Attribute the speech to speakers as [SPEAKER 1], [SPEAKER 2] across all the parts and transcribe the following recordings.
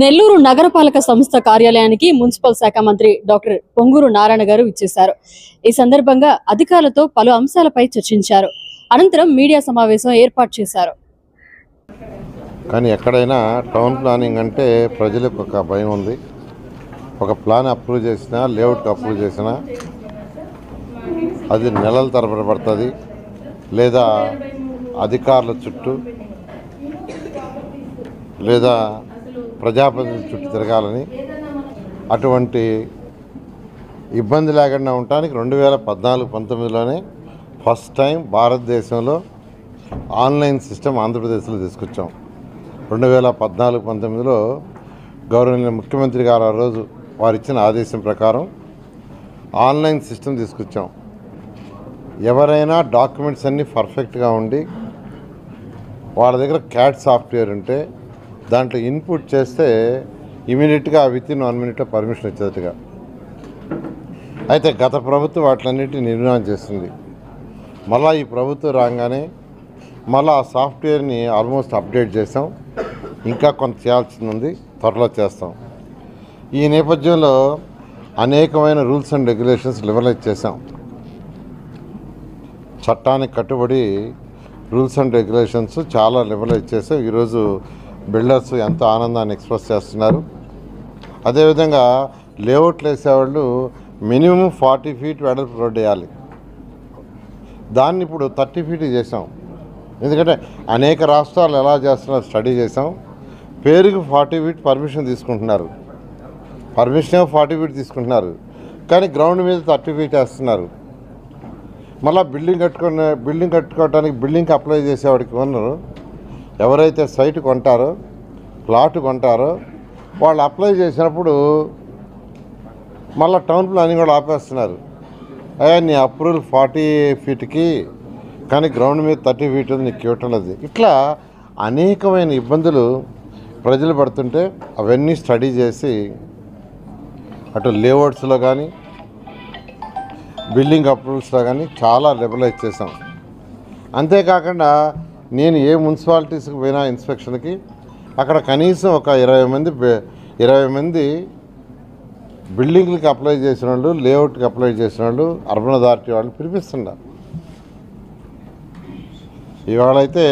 [SPEAKER 1] నెల్లూరు నగరపాలక సంస్థ కార్యాలయానికి మున్సిపల్ శాఖ మంత్రి డాక్టర్ పొంగూరు నారాయణ గారు ఇచ్చేశారు. ఈ సందర్భంగా అధికారులతో పలు అంశాలపై చర్చించారు. అనంతరం మీడియా సమావేశం ఏర్పాటు చేశారు.
[SPEAKER 2] కానీ ఎక్కడైనా టౌన్ ప్లానింగ్ అంటే ప్రజలకు ఒక భయం ఉంది. ఒక ప్లాన్ అప్రూవ్ చేసినా, లేఅవుట్ అప్రూవ్ చేసినా అది నెలల తరబడి పడుతుంది, లేదా అధికారుల చుట్టూ లేదా ప్రజాప్రతినిధుల చుట్టూ తిరగాలని, అటువంటి ఇబ్బంది లేకుండా ఉండటానికి 2014-19లోనే ఫస్ట్ టైం భారతదేశంలో ఆన్లైన్ సిస్టమ్ ఆంధ్రప్రదేశ్లో తీసుకొచ్చాం. 2014-19లో గౌరవనీయ ముఖ్యమంత్రి గారు ఆ రోజు వారు ఇచ్చిన ఆదేశం ప్రకారం ఆన్లైన్ సిస్టమ్ తీసుకొచ్చాం. ఎవరైనా డాక్యుమెంట్స్ అన్నీ పర్ఫెక్ట్గా ఉండి వాళ్ళ దగ్గర క్యాట్ సాఫ్ట్వేర్ ఉంటే దాంట్లో ఇన్పుట్ చేస్తే ఇమీడియట్గా వితిన్ 1 minute పర్మిషన్ వచ్చేట్టుగా. అయితే గత ప్రభుత్వం వాటిలన్నింటినీ నిర్మాణం చేస్తుంది. మళ్ళీ ఈ ప్రభుత్వం రాగానే మళ్ళీ ఆ సాఫ్ట్వేర్ని ఆల్మోస్ట్ అప్డేట్ చేసాం. ఇంకా కొంత చేయాల్సింది ఉంది, త్వరలో చేస్తాం. ఈ నేపథ్యంలో అనేకమైన రూల్స్ అండ్ రెగ్యులేషన్స్ లిబరలైజ్ చేసాం. చట్టానికి కట్టుబడి రూల్స్ అండ్ రెగ్యులేషన్స్ చాలా లిబరలైజ్ చేసాం. ఈరోజు బిల్డర్స్ ఎంతో ఆనందాన్ని ఎక్స్ప్రెస్ చేస్తున్నారు. అదేవిధంగా లేఅవుట్లు వేసేవాళ్ళు మినిమం 40 feet వెడల్పు రోడ్డు వేయాలి. దాన్ని ఇప్పుడు 30 feet చేసాం. ఎందుకంటే అనేక రాష్ట్రాలు ఎలా చేస్తున్నారో స్టడీ చేసాం. పేరుకి 40 feet పర్మిషన్ తీసుకుంటున్నారు, పర్మిషన్ 40 feet తీసుకుంటున్నారు, కానీ గ్రౌండ్ మీద 30 feet వేస్తున్నారు. మళ్ళీ బిల్డింగ్ కట్టుకోవడానికి బిల్డింగ్కి అప్లై చేసేవాడికి ఉన్నారు. ఎవరైతే సైట్ కొంటారో, ప్లాట్ కొంటారో వాళ్ళు అప్లై చేసినప్పుడు మళ్ళీ టౌన్ ప్లానింగ్ కూడా ఆపేస్తున్నారు. అయ్యా నీ అప్రూవల్ 40 feetకి, కానీ గ్రౌండ్ మీద 30 feet ఉంది, నీకు ఇవ్వటం లేదు. ఇట్లా అనేకమైన ఇబ్బందులు ప్రజలు పడుతుంటే అవన్నీ స్టడీ చేసి అటు లేఅవుట్స్లో కానీ బిల్డింగ్ అప్రూవల్స్లో కానీ చాలా లిబరలైజ్ చేసాం. అంతేకాకుండా నేను ఏ మున్సిపాలిటీస్కి పోయినా ఇన్స్పెక్షన్కి అక్కడ కనీసం ఒక 20 మంది బిల్డింగ్లకి అప్లై చేసిన వాళ్ళు, లేఅవుట్కి అప్లై చేసిన వాళ్ళు, అర్బన్ అథారిటీ వాళ్ళు పిలిపిస్తున్నారు. ఇవాళైతే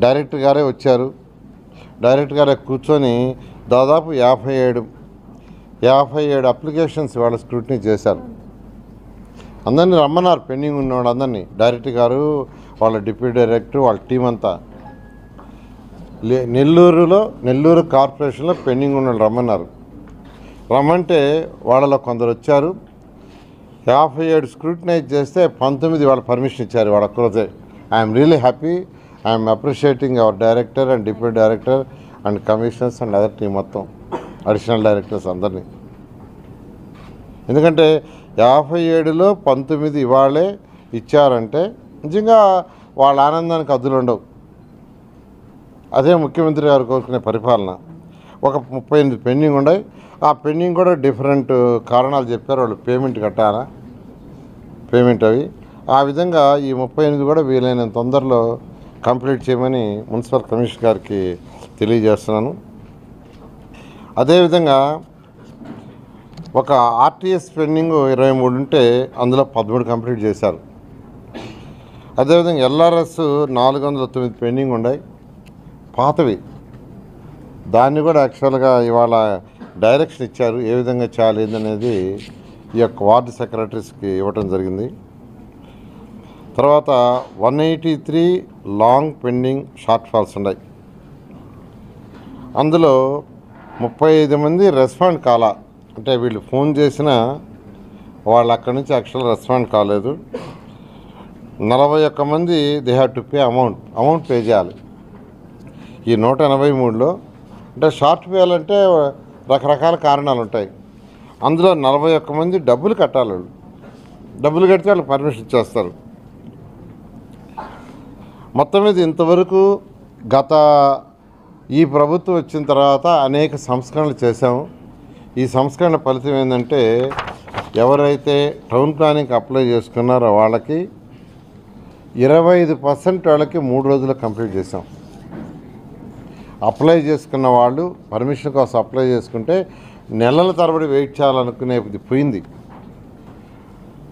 [SPEAKER 2] డైరెక్టర్ గారే వచ్చారు. డైరెక్టర్ గారే కూర్చొని దాదాపు 57 అప్లికేషన్స్ ఇవాళ స్క్రూటినీ చేశారు. అందరినీ రమ్మన్నారు, పెండింగ్ ఉన్నవాడు అందరినీ. డైరెక్టర్ గారు, వాళ్ళ డిప్యూటీ డైరెక్టర్, వాళ్ళ టీం అంతా నెల్లూరు కార్పొరేషన్లో పెండింగ్ ఉన్న రమ్మన్నారు. రమ్మంటే వాళ్ళలో కొందరు వచ్చారు. 57 స్క్రూటినైజ్ చేస్తే 19 వాళ్ళు పర్మిషన్ ఇచ్చారు. వాళ్ళ ఒక్కరోజే. I'm really happy. I'm appreciating hour director and deputy director and commissioners and other team మొత్తం, అడిషనల్ డైరెక్టర్స్ అందరినీ. ఎందుకంటే 57లో 19 ఇవాళే ఇచ్చారంటే నిజంగా వాళ్ళ ఆనందానికి అద్దులు ఉండవు. అదే ముఖ్యమంత్రి గారు కోరుకునే పరిపాలన. ఒక 38 పెండింగ్ ఉన్నాయి. ఆ పెండింగ్ కూడా డిఫరెంట్ కారణాలు చెప్పారు. వాళ్ళు పేమెంట్ కట్టాలా, పేమెంట్ అవి. ఆ విధంగా ఈ 38 కూడా వీలైనంత తొందరలో కంప్లీట్ చేయమని మున్సిపల్ కమిషనర్ గారికి తెలియజేస్తున్నాను. అదేవిధంగా ఒక ఆర్టీఎస్ పెండింగ్ 23 ఉంటే అందులో 13 కంప్లీట్ చేశారు. అదేవిధంగా ఎల్ఆర్ఎస్ 409 పెండింగ్ ఉన్నాయి, పాతవి. దాన్ని కూడా యాక్చువల్గా ఇవాళ డైరెక్షన్ ఇచ్చారు, ఏ విధంగా చేయాలి అనేది ఈ యొక్క వార్డు సెక్రటరీస్కి ఇవ్వటం జరిగింది. తర్వాత 183 లాంగ్ పెండింగ్ షార్ట్ ఫాల్స్ ఉన్నాయి. అందులో 35 మంది రెస్పాండ్ కాలా. అంటే వీళ్ళు ఫోన్ చేసినా వాళ్ళు అక్కడి నుంచి యాక్చువల్గా రెస్పాండ్ కాలేదు. 41 మంది they have to pay amount pay చేయాలి. ఈ 183లో అంటే షార్ట్ వేయాలంటే రకరకాల కారణాలు ఉంటాయి. అందులో 41 మంది డబ్బులు కట్టాలి. వాళ్ళు డబ్బులు కడితే వాళ్ళకి పర్మిషన్ ఇచ్చేస్తారు. మొత్తం మీద ఇంతవరకు ఈ ప్రభుత్వం వచ్చిన తర్వాత అనేక సంస్కరణలు చేశాము. ఈ సంస్కరణ ఫలితం ఏంటంటే ఎవరైతే టౌన్ ప్లానింగ్కి అప్లై చేసుకున్నారో వాళ్ళకి 25% వాళ్ళకి 3 రోజుల్లో కంప్లీట్ చేసాం. అప్లై చేసుకున్న వాళ్ళు పర్మిషన్ కోసం అప్లై చేసుకుంటే నెలల తరబడి వెయిట్ చేయాలనుకునేది పోయింది.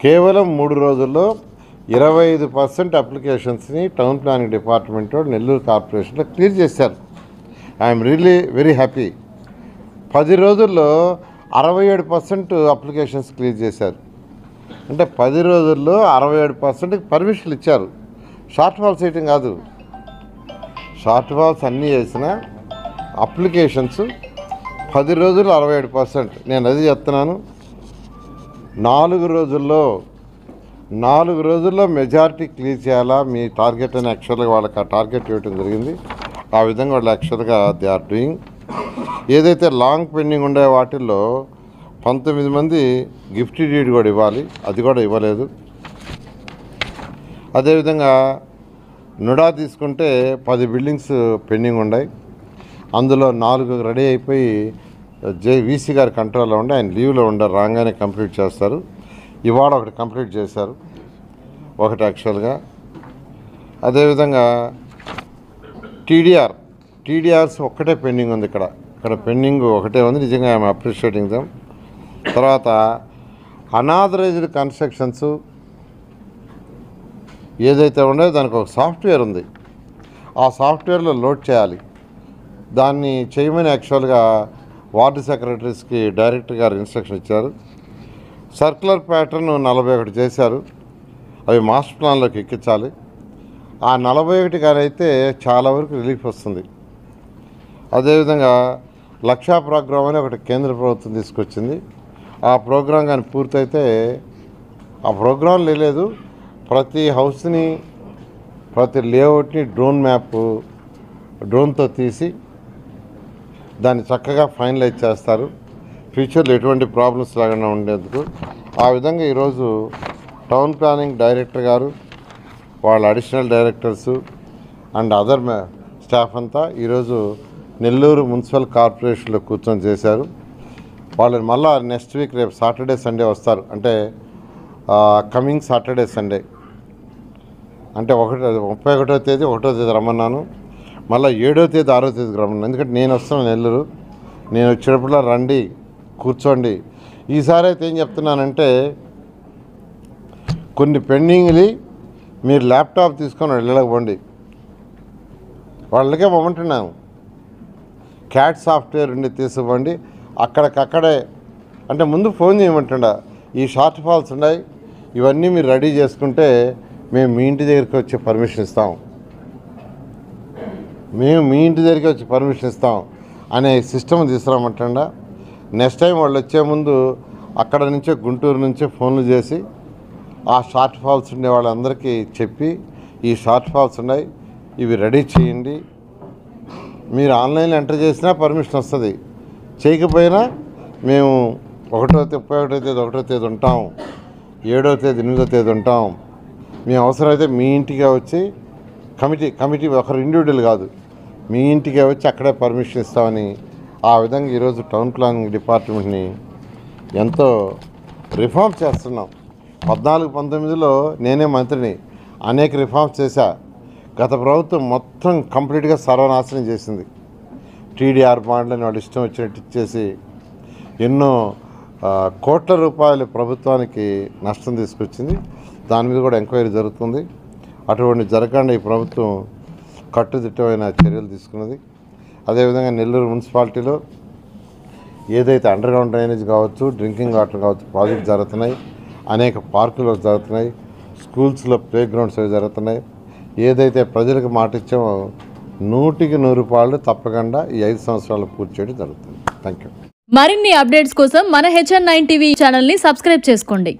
[SPEAKER 2] కేవలం 3 రోజుల్లో 25% అప్లికేషన్స్ని టౌన్ ప్లానింగ్ డిపార్ట్మెంట్ నెల్లూరు కార్పొరేషన్లో క్లియర్ చేశారు. I'm really very happy. 10 రోజుల్లో 67% అప్లికేషన్స్ క్లియర్ చేశారు. అంటే 10 రోజుల్లో 67%కి పర్మిషన్లు ఇచ్చారు. షార్ట్ ఫాల్ చేయటం కాదు, షార్ట్ ఫాల్స్ అన్నీ చేసిన అప్లికేషన్స్ 10 రోజుల్లో 67%. నేను అది చెప్తున్నాను. 4 రోజుల్లో మెజారిటీ క్లియర్ చేయాలా మీ టార్గెట్ అని యాక్చువల్గా వాళ్ళకి ఆ టార్గెట్ ఇవ్వడం జరిగింది. ఆ విధంగా వాళ్ళు యాక్చువల్గా దే ఆర్ డూయింగ్. ఏదైతే లాంగ్ పెండింగ్ ఉండే వాటిల్లో 19 మంది గిఫ్ట్ డీడ్ కూడా ఇవ్వాలి, అది కూడా ఇవ్వలేదు. అదేవిధంగా నుడా తీసుకుంటే 10 బిల్డింగ్స్ పెండింగ్ ఉన్నాయి. అందులో 4 రెడీ అయిపోయి వీసీ గారి కంట్రోల్లో ఉండి ఆయన లీవ్లో ఉండరు, రాగానే కంప్లీట్ చేస్తారు. ఇవాళ ఒకటి కంప్లీట్ చేశారు, ఒకటి యాక్చువల్గా. అదేవిధంగా టీడీఆర్స్ ఒక్కటే పెండింగ్ ఉంది. ఇక్కడ పెండింగ్ ఒకటే ఉంది. నిజంగా ఐఎమ్ అప్రిషియేటింగ్ దమ్. తర్వాత అనాథరైజ్డ్ కన్స్ట్రక్షన్స్ ఏదైతే ఉండేదో దానికి ఒక సాఫ్ట్వేర్ ఉంది. ఆ సాఫ్ట్వేర్లో లోడ్ చేయాలి. దాన్ని చేయమని యాక్చువల్గా వార్డు సెక్రటరీస్కి డైరెక్టర్ గారు ఇన్స్ట్రక్షన్ ఇచ్చారు. సర్క్యులర్ ప్యాటర్న్ 41 చేశారు. అవి మాస్టర్ ప్లాన్లోకి ఎక్కించాలి. ఆ 41 కానీ అయితే చాలా వరకు రిలీఫ్ వస్తుంది. అదేవిధంగా లక్షా ప్రోగ్రామ్ అని ఒకటి కేంద్ర ప్రభుత్వం తీసుకొచ్చింది. ఆ ప్రోగ్రాం కానీ పూర్తయితే, ఆ ప్రోగ్రాం లేదు, ప్రతి హౌస్ని ప్రతి లేఅవుట్ని డ్రోన్తో తీసి దాన్ని చక్కగా ఫైనలైజ్ చేస్తారు. ఫ్యూచర్లో ఎటువంటి ప్రాబ్లమ్స్ లేకుండా ఉండేందుకు. ఆ విధంగా ఈరోజు టౌన్ ప్లానింగ్ డైరెక్టర్ గారు, వాళ్ళ additional directors and other staff అంతా ఈరోజు నెల్లూరు మున్సిపల్ కార్పొరేషన్లో కూర్చొని చేశారు. వాళ్ళని మళ్ళా నెక్స్ట్ వీక్ రేపు సాటర్డే సండే వస్తారు. అంటే కమింగ్ సాటర్డే సండే అంటే 31వ తేదీ 1వ తేదీ రమ్మన్నాను. మళ్ళీ 7వ తేదీ 6వ తేదీకి రమ్మన్నాను. ఎందుకంటే నేను వస్తున్నాను నెల్లూరు. నేను వచ్చినప్పుడు రండి, కూర్చోండి. ఈసారి అయితే ఏం చెప్తున్నానంటే, కొన్ని పెండింగ్లు మీరు ల్యాప్టాప్ తీసుకొని వెళ్ళకపోండి, వాళ్ళకే పంపుతున్నాను. క్యాట్ సాఫ్ట్వేర్ ఉండి తీసుకోండి. అక్కడికక్కడే అంటే ముందు ఫోన్ చేయమంటుండ, ఈ షార్ట్ ఫాల్స్ ఉన్నాయి, ఇవన్నీ మీరు రెడీ చేసుకుంటే మేము మీ ఇంటి దగ్గరికి వచ్చి పర్మిషన్ ఇస్తాం, అనే సిస్టమ్ తీసుకురామంటుండ. నెక్స్ట్ టైం వాళ్ళు వచ్చే ముందు అక్కడ నుంచే గుంటూరు నుంచే ఫోన్లు చేసి ఆ షార్ట్ ఫాల్స్ ఉండే వాళ్ళందరికీ చెప్పి, ఈ షార్ట్ ఫాల్స్ ఉన్నాయి, ఇవి రెడీ చేయండి. మీరు ఆన్లైన్లో ఎంటర్ చేసినా పర్మిషన్ వస్తుంది, చేయకపోయినా మేము 1వ తేదీ ఉంటాం, 7వ తేదీ 8వ తేదీ ఉంటాం. మేము అవసరమైతే మీ ఇంటికే వచ్చి కమిటీ ఒకరు ఇండివిజువల్ కాదు, మీ ఇంటికే వచ్చి అక్కడే పర్మిషన్ ఇస్తామని. ఆ విధంగా ఈరోజు టౌన్ ప్లానింగ్ డిపార్ట్మెంట్ని ఎంతో రిఫార్మ్ చేస్తున్నాం. 14-19లో నేనే మంత్రిని, అనేక రిఫార్మ్స్ చేశా. గత ప్రభుత్వం మొత్తం కంప్లీట్గా సర్వనాశనం చేసింది. టీడీఆర్ బాండ్లని వాళ్ళు ఇష్టం వచ్చినట్టు ఇచ్చేసి ఎన్నో కోట్ల రూపాయలు ప్రభుత్వానికి నష్టం తీసుకొచ్చింది. దాని మీద కూడా ఎంక్వైరీ జరుగుతుంది. అటువంటి జరగకుండా ఈ ప్రభుత్వం కట్టుదిట్టమైన చర్యలు తీసుకున్నది. అదేవిధంగా నెల్లూరు మున్సిపాలిటీలో ఏదైతే అండర్గ్రౌండ్ డ్రైనేజ్ కావచ్చు, డ్రింకింగ్ వాటర్ కావచ్చు ప్రాజెక్ట్ జరుగుతున్నాయి, అనేక పార్కులు జరుగుతున్నాయి, స్కూల్స్లో ప్లే గ్రౌండ్స్ అవి జరుగుతున్నాయి. ఏదైతే ప్రజలకు మాట ఇచ్చామో 100కి 100 తప్పకుండా ఈ 5 సంవత్సరాలు పూర్తి చేయడం జరుగుతుంది. Thank you.
[SPEAKER 1] మరిన్ని అప్డేట్స్ కోసం మన HN9 టీవీ ఛానల్ని సబ్స్క్రైబ్ చేసుకోండి.